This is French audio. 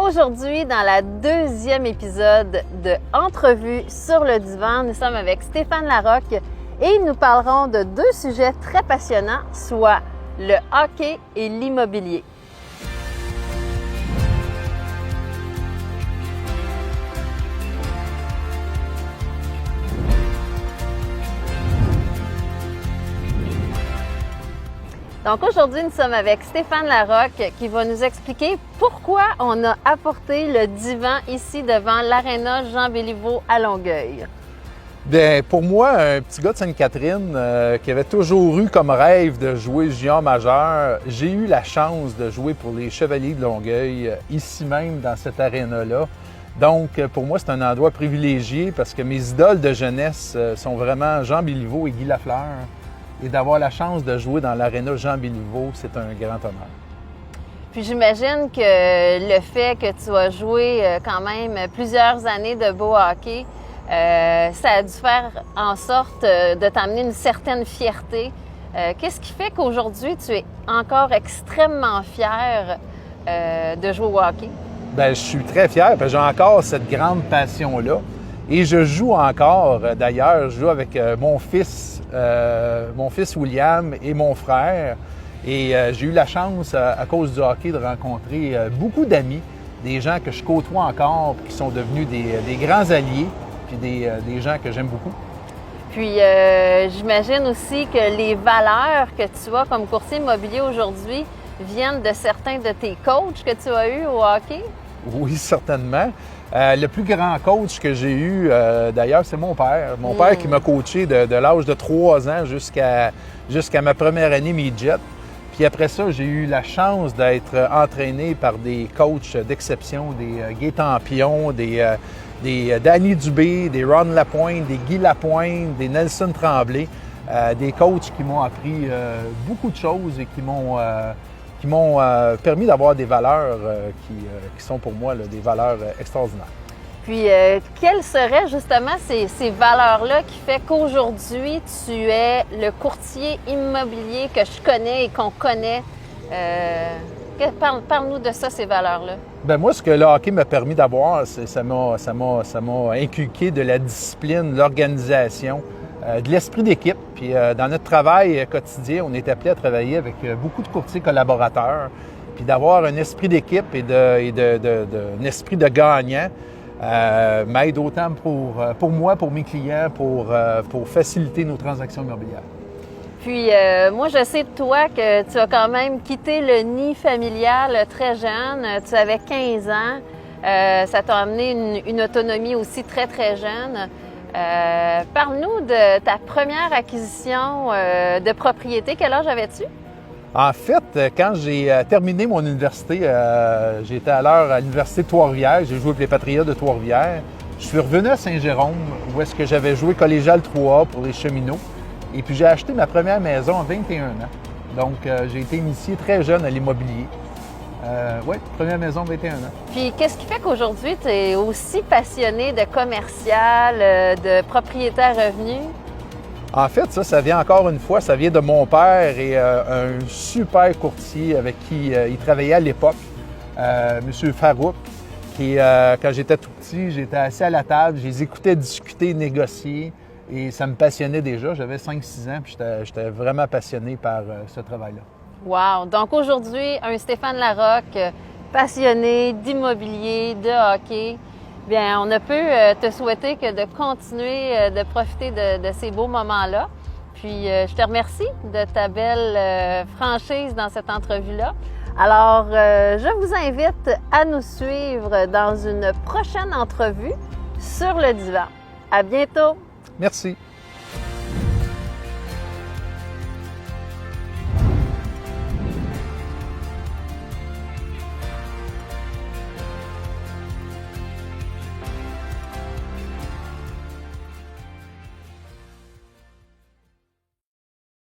Aujourd'hui, dans la deuxième épisode de Entrevue sur le divan, nous sommes avec Stéphane Larocque et nous parlerons de deux sujets très passionnants, soit le hockey et l'immobilier. Donc aujourd'hui, nous sommes avec Stéphane Larocque qui va nous expliquer pourquoi on a apporté le divan ici devant l'Aréna Jean-Béliveau à Longueuil. Bien, pour moi, un petit gars de Sainte-Catherine qui avait toujours eu comme rêve de jouer junior majeur, j'ai eu la chance de jouer pour les Chevaliers de Longueuil, ici même dans cette aréna-là. Donc, pour moi, c'est un endroit privilégié parce que mes idoles de jeunesse sont vraiment Jean Béliveau et Guy Lafleur. Et d'avoir la chance de jouer dans l'aréna Jean-Béliveau, c'est un grand honneur. Puis j'imagine que le fait que tu as joué quand même plusieurs années de beau hockey, ça a dû faire en sorte de t'amener une certaine fierté. Qu'est-ce qui fait qu'aujourd'hui, tu es encore extrêmement fier de jouer au hockey? Bien, je suis très fier parce que j'ai encore cette grande passion-là. Et je joue encore, d'ailleurs, je joue avec mon fils William et mon frère. Et j'ai eu la chance, à cause du hockey, de rencontrer beaucoup d'amis, des gens que je côtoie encore, qui sont devenus des grands alliés, puis des gens que j'aime beaucoup. Puis j'imagine aussi que les valeurs que tu as comme courtier immobilier aujourd'hui viennent de certains de tes coachs que tu as eus au hockey? Oui, certainement. Le plus grand coach que j'ai eu, d'ailleurs, c'est mon père. Mon père qui m'a coaché de l'âge de 3 ans jusqu'à ma première année midget. Puis après ça, j'ai eu la chance d'être entraîné par des coachs d'exception, des Guy Tampion, des Danny Dubé, des Ron Lapointe, des Guy Lapointe, des Nelson Tremblay. Des coachs qui m'ont appris beaucoup de choses et qui m'ont permis d'avoir des valeurs qui sont pour moi là, des valeurs extraordinaires. Puis, quelles seraient justement ces valeurs-là qui fait qu'aujourd'hui, tu es le courtier immobilier que je connais et qu'on connaît? Parle-nous de ça, ces valeurs-là. Bien, moi, ce que le hockey m'a permis d'avoir, ça m'a inculqué de la discipline, de l'organisation, de l'esprit d'équipe. Puis dans notre travail quotidien, on est appelé à travailler avec beaucoup de courtiers collaborateurs. Puis d'avoir un esprit d'équipe et un esprit de gagnant m'aide autant pour moi, pour mes clients, pour faciliter nos transactions immobilières. Puis moi, je sais de toi que tu as quand même quitté le nid familial très jeune. Tu avais 15 ans. Ça t'a amené une autonomie aussi très, très jeune. Parle-nous de ta première acquisition de propriété. Quel âge avais-tu? En fait, quand j'ai terminé mon université, j'étais alors à l'Université de Trois-Rivières. J'ai joué pour les Patriotes de Trois-Rivières. Je suis revenu à Saint-Jérôme, où est-ce que j'avais joué collégial 3A pour les cheminots. Et puis j'ai acheté ma première maison à 21 ans. Donc j'ai été initié très jeune à l'immobilier. Oui, première maison, 21 ans. Puis, qu'est-ce qui fait qu'aujourd'hui, tu es aussi passionné de commercial, de propriété à revenus? En fait, ça vient encore une fois, ça vient de mon père et un super courtier avec qui il travaillait à l'époque, M. Farouk, qui, quand j'étais tout petit, j'étais assis à la table, je les écoutais discuter, négocier, et ça me passionnait déjà. J'avais 5-6 ans, puis j'étais vraiment passionné par ce travail-là. Wow! Donc aujourd'hui, un Stéphane Larocque passionné d'immobilier, de hockey. Bien, on ne peut te souhaiter que de continuer de profiter de ces beaux moments-là. Puis je te remercie de ta belle franchise dans cette entrevue-là. Alors, je vous invite à nous suivre dans une prochaine entrevue sur le divan. À bientôt! Merci!